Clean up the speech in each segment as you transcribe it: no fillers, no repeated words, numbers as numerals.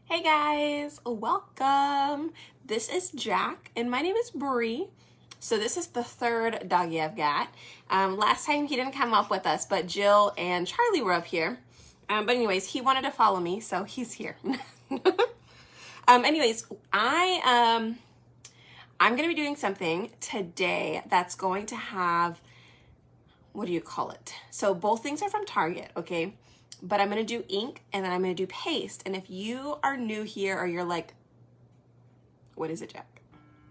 Hey guys, welcome. This is Jack and my name is Bree. So this is the third doggy I've got. Last time he didn't come up with us, but Jill and Charlie were up here. But anyways, he wanted to follow me, so he's here. Anyways, I'm going to be doing something today that's going to have, what do you call it? So both things are from Target, okay? But I'm going to do ink and then I'm going to do paste. And if you are new here or you're like, what is it, Jack?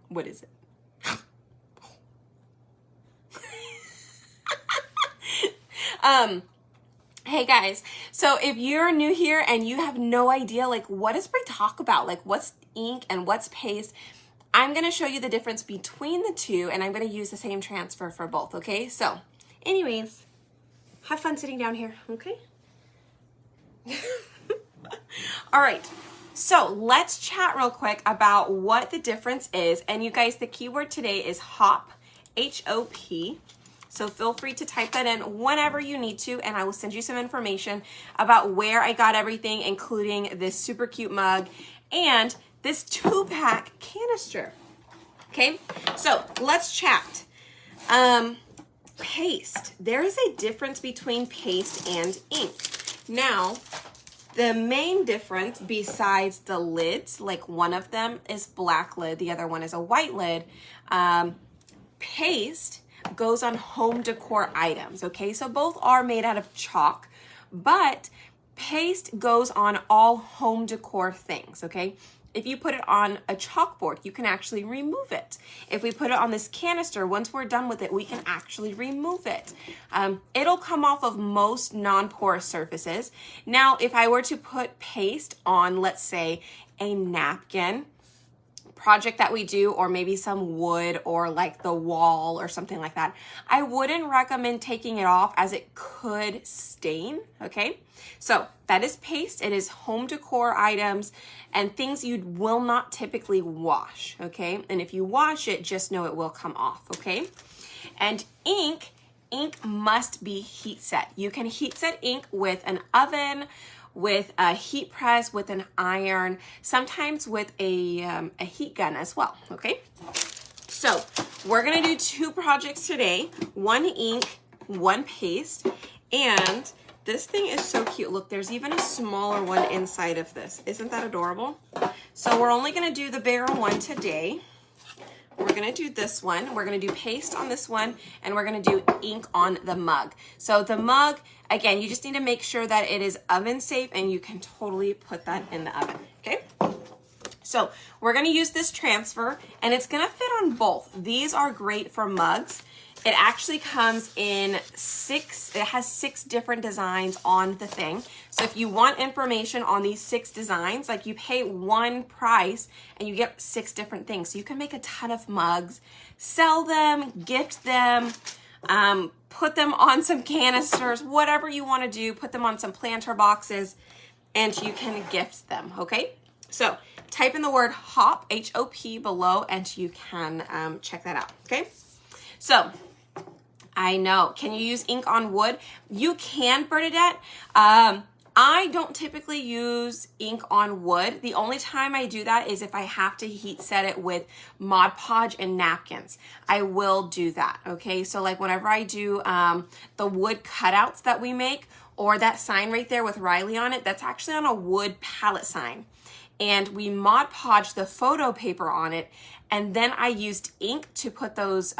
What is it? Hey guys, so if you're new here and you have no idea, like, what does Brie talk about? Like, what's ink and what's paste? I'm going to show you the difference between the two, and I'm going to use the same transfer for both, okay? So, anyways, have fun sitting down here, okay? All right, so let's chat real quick about what the difference is. And you guys, the keyword today is HOP, H-O-P. So feel free to type that in whenever you need to, and I will send you some information about where I got everything, including this super cute mug and this 2-pack canister. Okay, so let's chat. Paste. There is a difference between paste and ink. Now, the main difference besides the lids, like one of them is black lid, the other one is a white lid, paste goes on home decor items, okay? So both are made out of chalk, but paste goes on all home decor things, okay? If you put it on a chalkboard, you can actually remove it. If we put it on this canister, once we're done with it, we can actually remove it. It'll come off of most non-porous surfaces. Now, if I were to put paste on, let's say, a napkin project that we do, or maybe some wood or like the wall or something like that, I wouldn't recommend taking it off as it could stain, okay? So that is paste. It is home decor items and things you will not typically wash, okay? And if you wash it, just know it will come off, okay? And ink must be heat set. You can heat set ink with an oven, with a heat press, with an iron, sometimes with a heat gun as well, okay? So we're gonna do 2 projects today, 1 ink, 1 paste, and this thing is so cute. Look, there's even a smaller one inside of this. Isn't that adorable? So we're only gonna do the bigger one today. We're gonna do this one. We're gonna do paste on this one, and we're gonna do ink on the mug. So the mug, again, you just need to make sure that it is oven safe and you can totally put that in the oven, okay? So we're gonna use this transfer and it's gonna fit on both. These are great for mugs. It actually comes in 6, it has 6 different designs on the thing. So if you want information on these 6 designs, like you pay one price and you get 6 different things. So you can make a ton of mugs, sell them, gift them, put them on some canisters, whatever you want to do, put them on some planter boxes, and you can gift them, okay? So type in the word HOP, H-O-P below, and you can check that out, okay? So I know, can you use ink on wood? You can, Bernadette. I don't typically use ink on wood. The only time I do that is if I have to heat set it with Mod Podge and napkins. I will do that, okay? So like whenever I do the wood cutouts that we make, or that sign right there with Riley on it, that's actually on a wood palette sign. And we Mod Podge the photo paper on it, and then I used ink to put those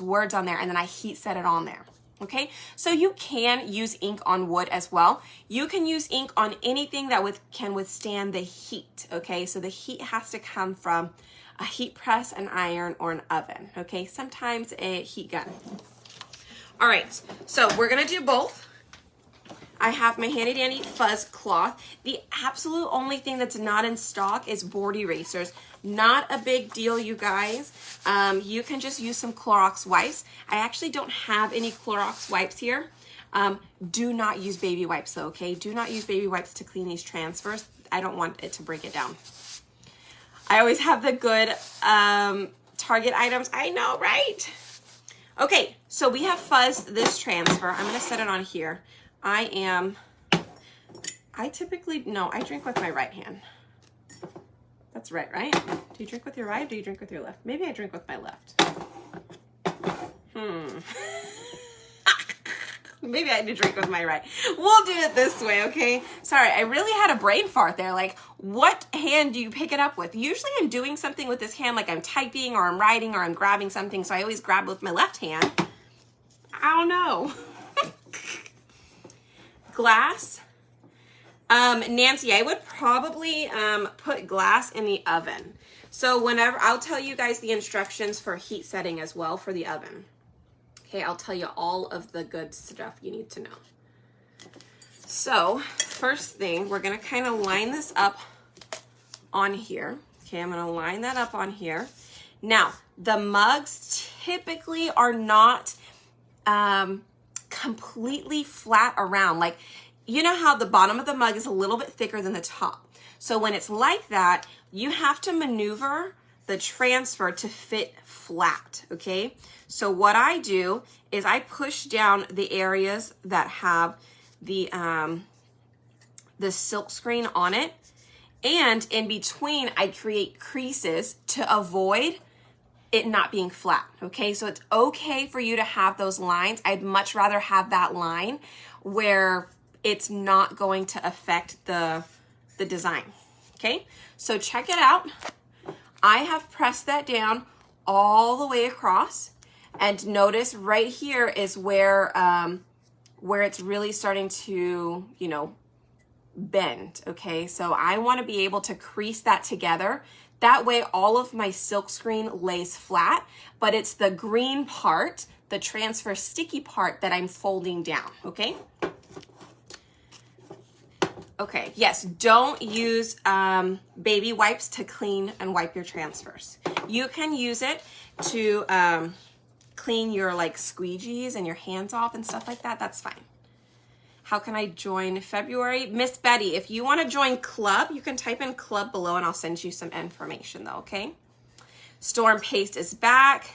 words on there, and then I heat set it on there. Okay, so you can use ink on wood as well. You can use ink on anything that can withstand the heat, okay? So the heat has to come from a heat press, an iron, or an oven, okay? Sometimes a heat gun. All right, so we're gonna do both. I have my handy dandy fuzz cloth. The absolute only thing that's not in stock is board erasers. Not a big deal, you guys. You can just use some Clorox wipes. I actually don't have any Clorox wipes here. Do not use baby wipes though, okay? Do not use baby wipes to clean these transfers. I don't want it to break it down. I always have the good Target items. I know, right? Okay, so we have fuzzed this transfer. I'm gonna set it on here. I typically, no, I drink with my right hand. That's right, right? Do you drink with your right or do you drink with your left? Maybe I drink with my left. Maybe I do drink with my right. We'll do it this way, okay? Sorry, I really had a brain fart there. Like, what hand do you pick it up with? Usually I'm doing something with this hand, like I'm typing or I'm writing or I'm grabbing something, so I always grab with my left hand. I don't know. Glass. Nancy, I would probably put glass in the oven. So whenever, I'll tell you guys the instructions for heat setting as well for the oven. Okay, I'll tell you all of the good stuff you need to know. So first thing, we're gonna kind of line this up on here. Okay, I'm gonna line that up on here. Now, the mugs typically are not completely flat around. Like, you know how the bottom of the mug is a little bit thicker than the top. So when it's like that, you have to maneuver the transfer to fit flat, okay? So what I do is I push down the areas that have the silk screen on it, and in between I create creases to avoid it not being flat, okay? So it's okay for you to have those lines. I'd much rather have that line where it's not going to affect the design, okay? So check it out. I have pressed that down all the way across, and notice right here is where it's really starting to, you know, bend, okay? So I want to be able to crease that together. That way all of my silk screen lays flat, but it's the green part, the transfer sticky part, that I'm folding down, okay? Okay, yes, don't use baby wipes to clean and wipe your transfers. You can use it to clean your like squeegees and your hands off and stuff like that. That's fine. How can I join February? Miss Betty, if you want to join club, you can type in club below and I'll send you some information though, okay? Storm Paste is back.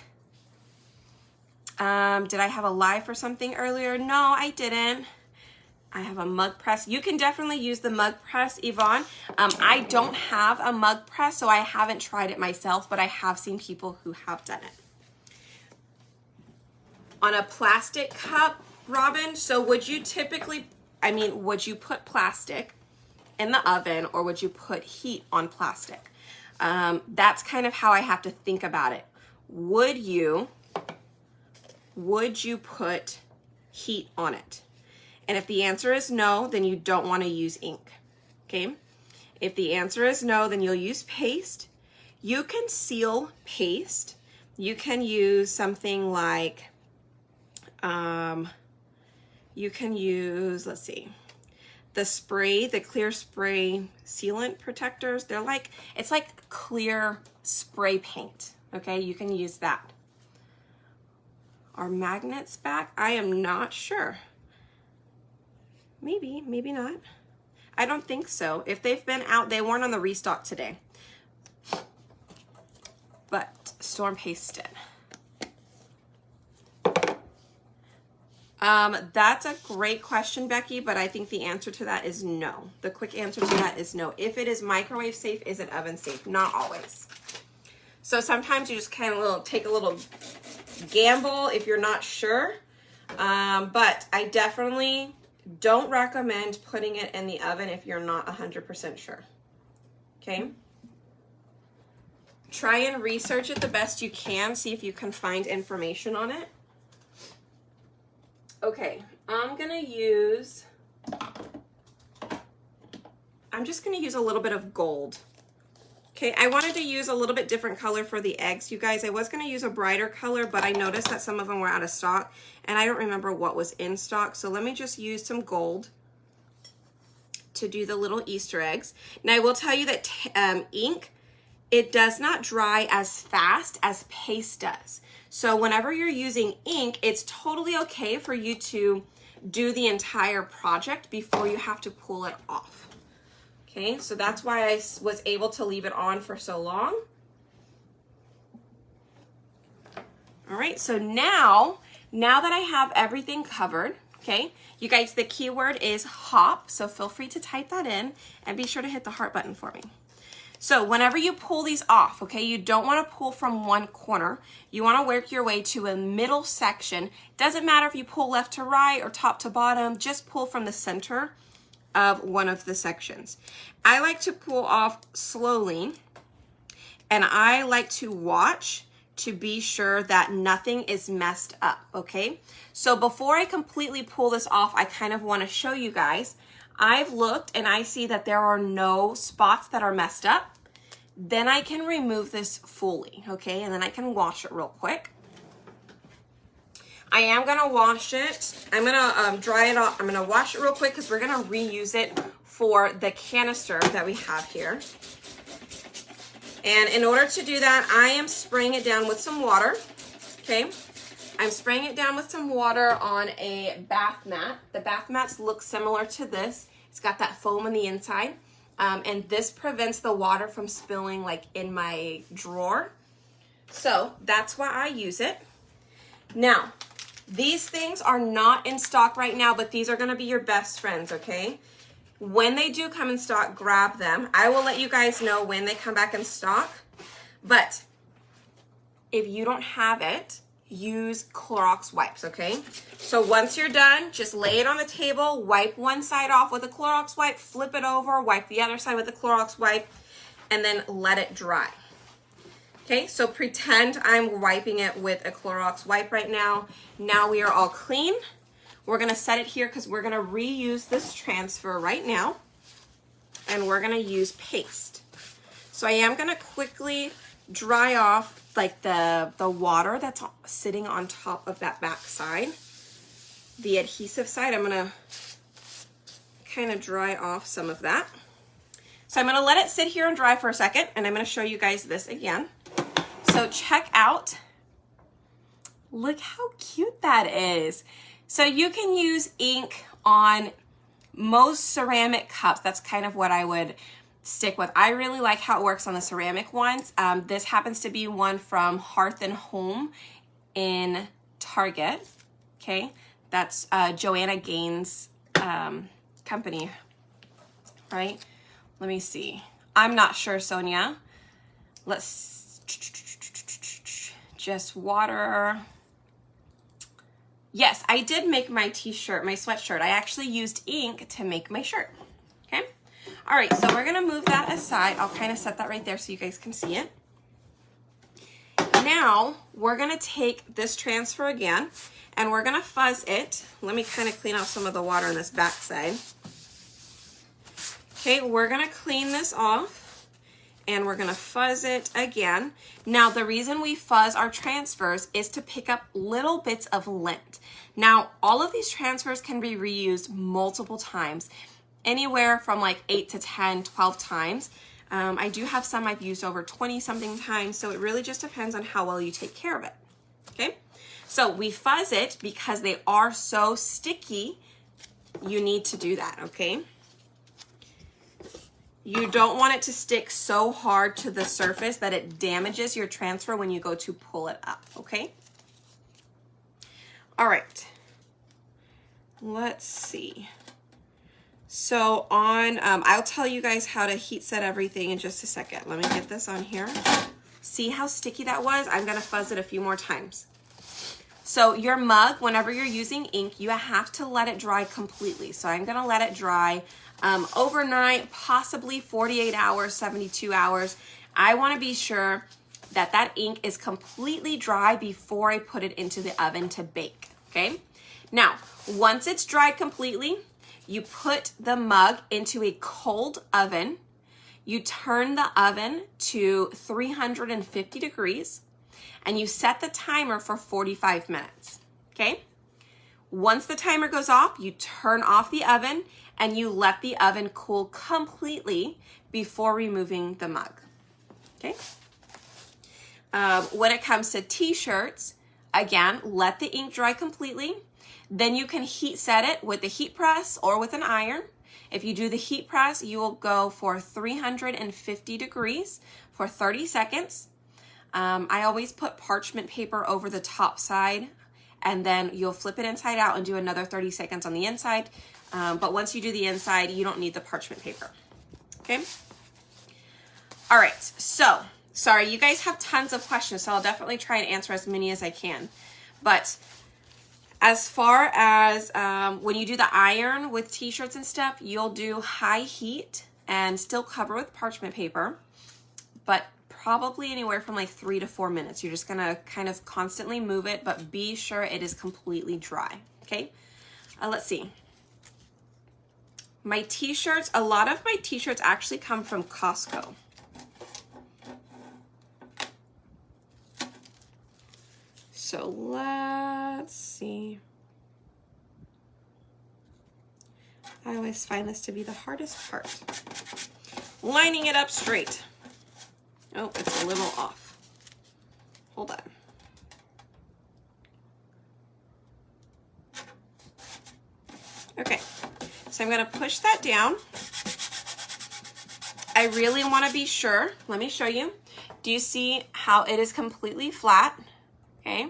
Did I have a live for something earlier? No, I didn't. I have a mug press. You can definitely use the mug press, Yvonne. I don't have a mug press, so I haven't tried it myself, but I have seen people who have done it. On a plastic cup, Robin, so would you typically, would you put plastic in the oven or would you put heat on plastic? That's kind of how I have to think about it. Would you put heat on it? And if the answer is no, then you don't want to use ink, okay? If the answer is no, then you'll use paste. You can seal paste. You can use something like, you can use, let's see, the spray, the clear spray sealant protectors. They're like, it's like clear spray paint, okay? You can use that. Are magnets back? I am not sure. Maybe, maybe not. I don't think so. If they've been out, they weren't on the restock today. But Storm Paste did. That's a great question, Becky, but I think the answer to that is no. The quick answer to that is no. If it is microwave safe, is it oven safe? Not always. So sometimes you just kind of take a little gamble if you're not sure. But I definitely don't recommend putting it in the oven if you're not 100% sure. Okay? Try and research it the best you can. See if you can find information on it. Okay, I'm just gonna use a little bit of gold. Okay, I wanted to use a little bit different color for the eggs, you guys. I was gonna use a brighter color, but I noticed that some of them were out of stock, and I don't remember what was in stock, so let me just use some gold to do the little Easter eggs. Now, I will tell you that ink, it does not dry as fast as paste does. So whenever you're using ink, it's totally okay for you to do the entire project before you have to pull it off. Okay, so that's why I was able to leave it on for so long. All right, so now that I have everything covered, okay, you guys, the keyword is hop, so feel free to type that in and be sure to hit the heart button for me. So whenever you pull these off, okay, you don't want to pull from one corner. You want to work your way to a middle section. Doesn't matter if you pull left to right or top to bottom, just pull from the center of one of the sections. I like to pull off slowly, and I like to watch to be sure that nothing is messed up, okay? So before I completely pull this off, I kind of want to show you guys. I've looked and I see that there are no spots that are messed up. Then I can remove this fully, okay? And then I can wash it real quick. I am gonna wash it. I'm gonna dry it off. I'm gonna wash it real quick because we're gonna reuse it for the canister that we have here. And in order to do that, I am spraying it down with some water, okay? I'm spraying it down with some water on a bath mat. The bath mats look similar to this. It's got that foam on the inside. And this prevents the water from spilling like in my drawer. So that's why I use it. Now, these things are not in stock right now, but these are gonna be your best friends, okay? When they do come in stock, grab them. I will let you guys know when they come back in stock. But if you don't have it, use Clorox wipes, okay? So once you're done, just lay it on the table, wipe one side off with a Clorox wipe, flip it over, wipe the other side with a Clorox wipe, and then let it dry. Okay, so pretend I'm wiping it with a Clorox wipe right now. Now we are all clean. We're gonna set it here because we're gonna reuse this transfer right now, and we're gonna use paste. So I am gonna quickly dry off like the water that's sitting on top of that back side. The adhesive side, I'm gonna kind of dry off some of that. So I'm gonna let it sit here and dry for a second, and I'm gonna show you guys this again. So check out, look how cute that is. So you can use ink on most ceramic cups. That's kind of what I would stick with. I really like how it works on the ceramic ones. This happens to be one from Hearth and Home in Target. Okay, that's Joanna Gaines' company, right? Let me see. I'm not sure, Sonia. Let's just water. Yes, I did make my t-shirt, my sweatshirt. I actually used ink to make my shirt, okay? All right, so we're gonna move that aside. I'll kind of set that right there so you guys can see it. Now, we're gonna take this transfer again, and we're gonna fuzz it. Let me kind of clean out some of the water on this back side. Okay, we're gonna clean this off, and we're gonna fuzz it again. Now, the reason we fuzz our transfers is to pick up little bits of lint. Now, all of these transfers can be reused multiple times, anywhere from like 8 to 10, 12 times. I do have some I've used over 20 something times, so it really just depends on how well you take care of it, okay? So we fuzz it because they are so sticky, you need to do that, okay? You don't want it to stick so hard to the surface that it damages your transfer when you go to pull it up, okay? All right, let's see. So on, I'll tell you guys how to heat set everything in just a second. Let me get this on here. See how sticky that was? I'm gonna fuzz it a few more times. So your mug, whenever you're using ink, you have to let it dry completely. So I'm gonna let it dry overnight, possibly 48 hours, 72 hours. I wanna be sure that that ink is completely dry before I put it into the oven to bake, okay? Now, once it's dried completely, you put the mug into a cold oven. You turn the oven to 350 degrees, and you set the timer for 45 minutes, okay? Once the timer goes off, you turn off the oven and you let the oven cool completely before removing the mug, okay? When it comes to t-shirts, again, let the ink dry completely. Then you can heat set it with the heat press or with an iron. If you do the heat press, you will go for 350 degrees for 30 seconds. I always put parchment paper over the top side, and then you'll flip it inside out and do another 30 seconds on the inside. But once you do the inside, you don't need the parchment paper, okay? All right, so sorry, you guys have tons of questions, so I'll definitely try and answer as many as I can. But as far as when you do the iron with t-shirts and stuff, you'll do high heat and still cover with parchment paper, but probably anywhere from like 3 to 4 minutes. You're just gonna kind of constantly move it, but be sure it is completely dry, okay? Let's see. My t-shirts, a lot of my t-shirts actually come from Costco. So let's see. I always find this to be the hardest part. Lining it up straight. Oh, it's a little off. Hold on. Okay, so I'm gonna push that down. I really wanna be sure, let me show you. Do you see how it is completely flat? Okay,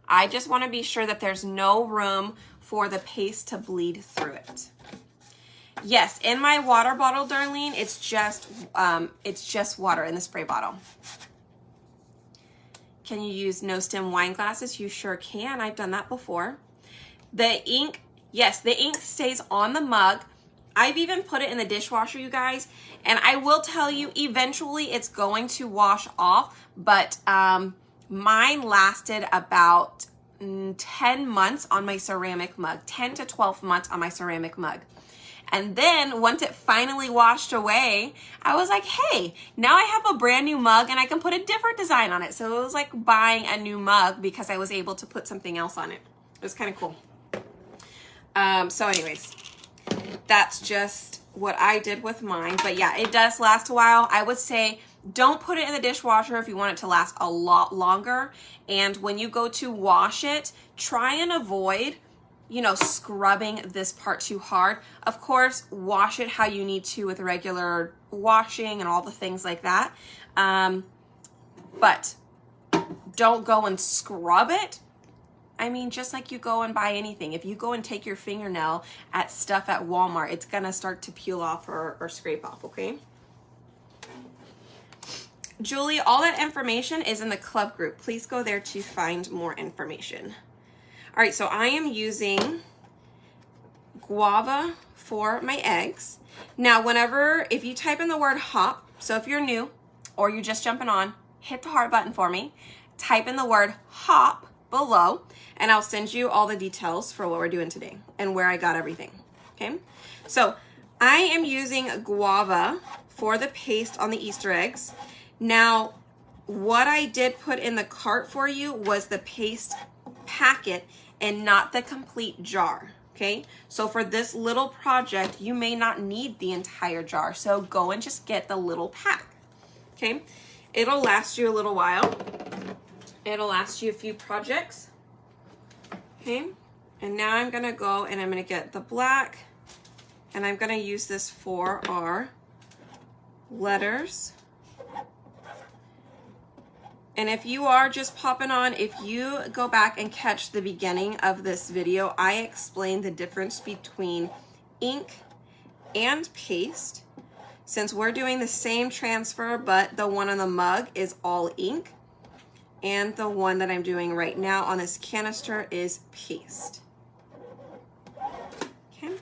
I just wanna be sure that there's no room for the paste to bleed through it. Yes, in my water bottle, Darlene, it's just water in the spray bottle. Can you use no stem wine glasses? You sure can. I've done that before. The ink, yes, the ink stays on the mug. I've even put it in the dishwasher, you guys, and I will tell you, eventually it's going to wash off, but mine lasted about 10 months on my ceramic mug, 10 to 12 months on my ceramic mug. And then once it finally washed away, I was like, hey, now I have a brand new mug and I can put a different design on it. So it was like buying a new mug because I was able to put something else on it. It was kind of cool. So anyways, that's just what I did with mine. But yeah, it does last a while. I would say don't put it in the dishwasher if you want it to last a lot longer. And when you go to wash it, try and avoid, you know, scrubbing this part too hard. Of course, wash it how you need to with regular washing and all the things like that. But don't go and scrub it. I mean, just like you go and buy anything. If you go and take your fingernail at stuff at Walmart, it's gonna start to peel off or scrape off, okay? Julie, all that information is in the club group. Please go there to find more information. All right, so I am using guava for my eggs. Now, if you type in the word hop, so if you're new or you're just jumping on, hit the heart button for me. Type in the word hop below, and I'll send you all the details for what we're doing today and where I got everything, okay? So I am using guava for the paste on the Easter eggs. Now, what I did put in the cart for you was the paste packet and not the complete jar, okay? So for this little project, you may not need the entire jar, so go and just get the little pack, okay? It'll last you a little while. It'll last you a few projects, okay? And now I'm gonna go and I'm gonna get the black, and I'm gonna use this for our letters. And if you are just popping on, if you go back and catch the beginning of this video, I explained the difference between ink and paste. Since we're doing the same transfer, but the one on the mug is all ink, and the one that I'm doing right now on this canister is paste. Okay.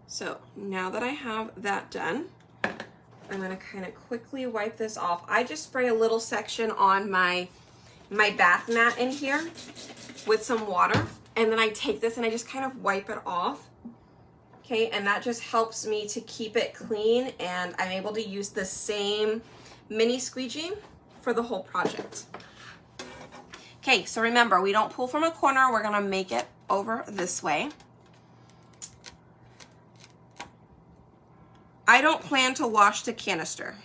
So now that I have that done, I'm gonna kind of quickly wipe this off. I just spray a little section on my bath mat in here with some water, and then I take this and I just kind of wipe it off. Okay, and that just helps me to keep it clean, and I'm able to use the same mini squeegee for the whole project. Okay, so remember, we don't pull from a corner, we're gonna make it over this way. I don't plan to wash the canister.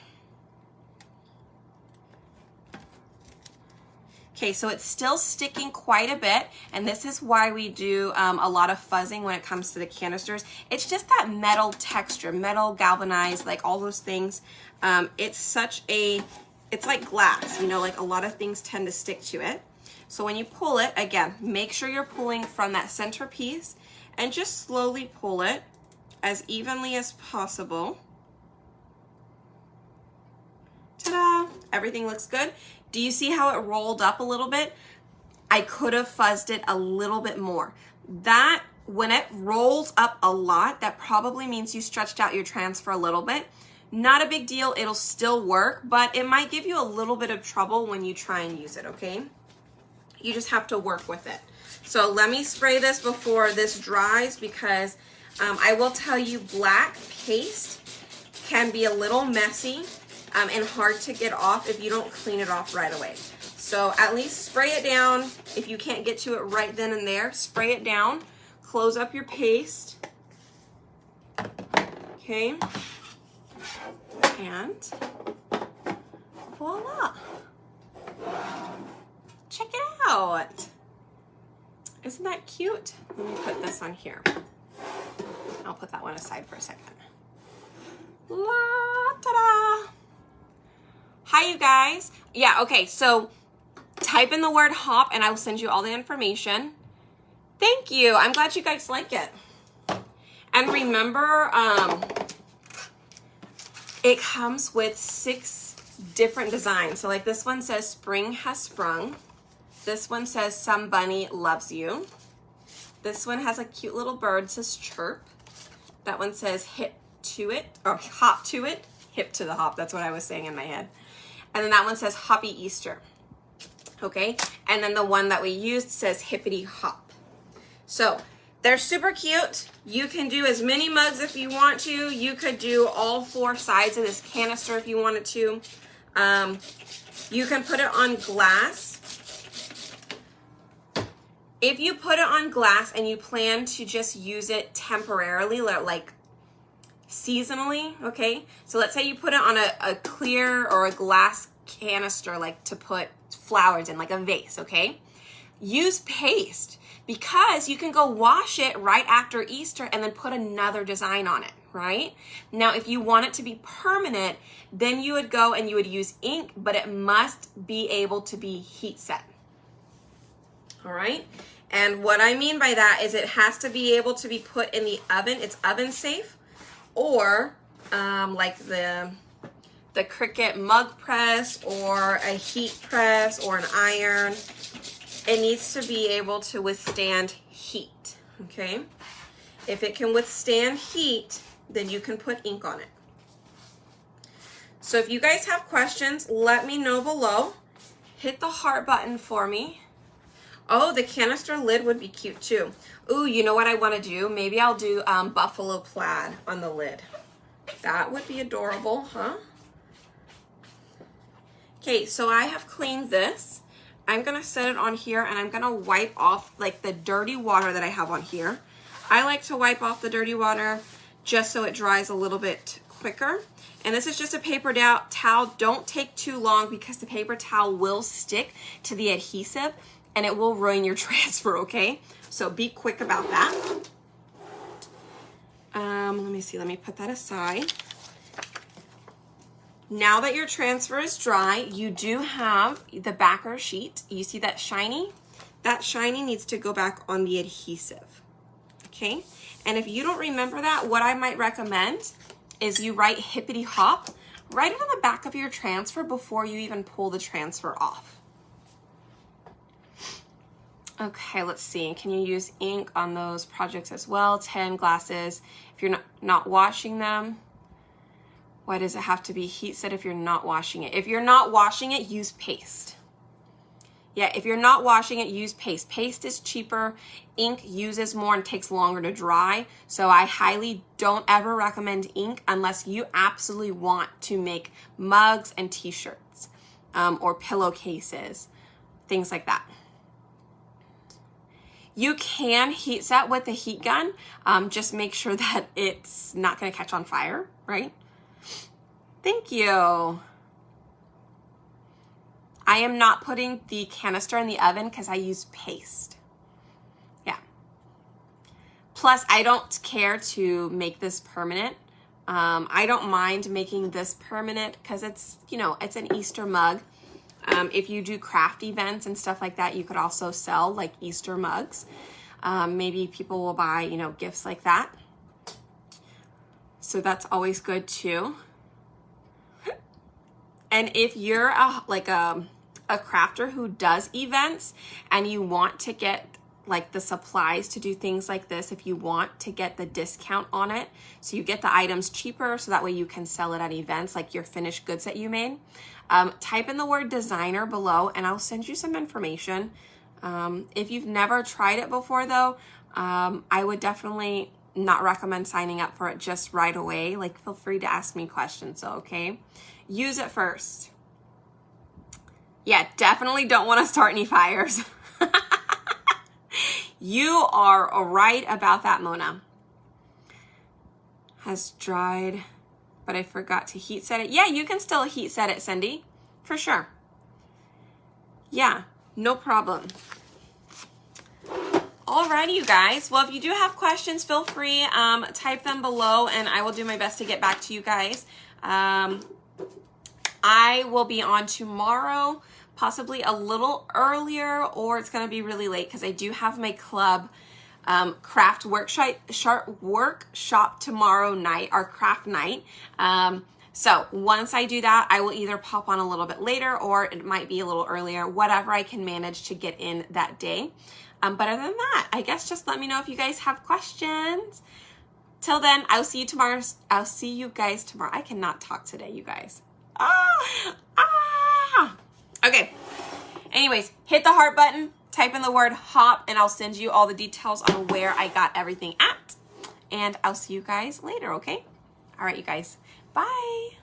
Okay, so it's still sticking quite a bit, and this is why we do a lot of fuzzing when it comes to the canisters. It's just that metal texture, metal galvanized, like all those things. It's like glass, you know, like a lot of things tend to stick to it. So when you pull it, again, make sure you're pulling from that center piece and just slowly pull it as evenly as possible. everything looks good. Do you see how it rolled up a little bit? I could have fuzzed it a little bit more. That, when it rolls up a lot, that probably means you stretched out your transfer a little bit. Not a big deal, it'll still work, but it might give you a little bit of trouble when you try and use it, okay? You just have to work with it. So let me spray this before this dries, because I will tell you, black paste can be a little messy and hard to get off if you don't clean it off right away. So at least spray it down. If you can't get to it right then and there, spray it down, close up your paste, okay? And voila. Check it out. Isn't that cute? Let me put this on here. I'll put that one aside for a second. La ta-da. Hi, you guys. Yeah, okay, so type in the word hop and I will send you all the information. Thank you. I'm glad you guys like it. And remember, it comes with 6 different designs. So like this one says spring has sprung. This one says some bunny loves you. This one has a cute little bird, says chirp. That one says hip to it, or hop to it, hip to the hop. That's what I was saying in my head. And then that one says Hoppy Easter. Okay, and then the one that we used says hippity hop. So they're super cute. You can do as many mugs if you want to. You could do all 4 sides of this canister if you wanted to. You can put it on glass. If you put it on glass and you plan to just use it temporarily, like seasonally, okay? So let's say you put it on a clear or a glass canister, like to put flowers in, like a vase, okay? Use paste, because you can go wash it right after Easter and then put another design on it, right? Now, if you want it to be permanent, then you would go and you would use ink, but it must be able to be heat set. All right? And what I mean by that is it has to be able to be put in the oven. It's oven safe, or like the Cricut mug press or a heat press or an iron. It needs to be able to withstand heat, okay? If it can withstand heat, then you can put ink on it. So if you guys have questions, let me know below. Hit the heart button for me. Oh, the canister lid would be cute too. Ooh, you know what I want to do? Maybe I'll do buffalo plaid on the lid. That would be adorable, huh? Okay, so I have cleaned this. I'm gonna set it on here and I'm gonna wipe off like the dirty water that I have on here. I like to wipe off the dirty water just so it dries a little bit quicker. And this is just a paper towel. Don't take too long, because the paper towel will stick to the adhesive and it will ruin your transfer, okay? So be quick about that. Let me see, let me put that aside. Now that your transfer is dry, you do have the backer sheet. You see that shiny? That shiny needs to go back on the adhesive, okay? And if you don't remember that, what I might recommend is you write hippity hop, write it on the back of your transfer before you even pull the transfer off. Okay, let's see. Can you use ink on those projects as well? 10 glasses. If you're not washing them, why does it have to be heat set if you're not washing it? If you're not washing it, use paste. Yeah, if you're not washing it, use paste. Paste is cheaper. Ink uses more and takes longer to dry. So I highly don't ever recommend ink unless you absolutely want to make mugs and t-shirts or pillowcases, things like that. You can heat set with a heat gun. Just make sure that it's not going to catch on fire, right? Thank you. I am not putting the canister in the oven because I use paste. Yeah. Plus, I don't care to make this permanent. I don't mind making this permanent because it's, you know, it's an Easter mug. If you do craft events and stuff like that, you could also sell like Easter mugs. Maybe people will buy, you know, gifts like that. So that's always good too. And if you're a crafter who does events and you want to get like the supplies to do things like this, if you want to get the discount on it, so you get the items cheaper, so that way you can sell it at events, like your finished goods that you made, type in the word designer below and I'll send you some information. If you've never tried it before though, I would definitely not recommend signing up for it just right away. Like, feel free to ask me questions, okay? Use it first. Yeah, definitely don't want to start any fires. You are right about that, Mona. Has dried, but I forgot to heat set it. Yeah, you can still heat set it, Cindy, for sure. Yeah, no problem. Alrighty, you guys. Well, if you do have questions, feel free, type them below and I will do my best to get back to you guys. I will be on tomorrow, possibly a little earlier, or it's going to be really late because I do have my club craft workshop tomorrow night, our craft night. So once I do that, I will either pop on a little bit later or it might be a little earlier, whatever I can manage to get in that day. But other than that, I guess just let me know if you guys have questions. Till then, I'll see you tomorrow. I'll see you guys tomorrow. I cannot talk today, you guys. Okay. Anyways, hit the heart button, type in the word hop, and I'll send you all the details on where I got everything at. And I'll see you guys later, okay? All right, you guys. Bye.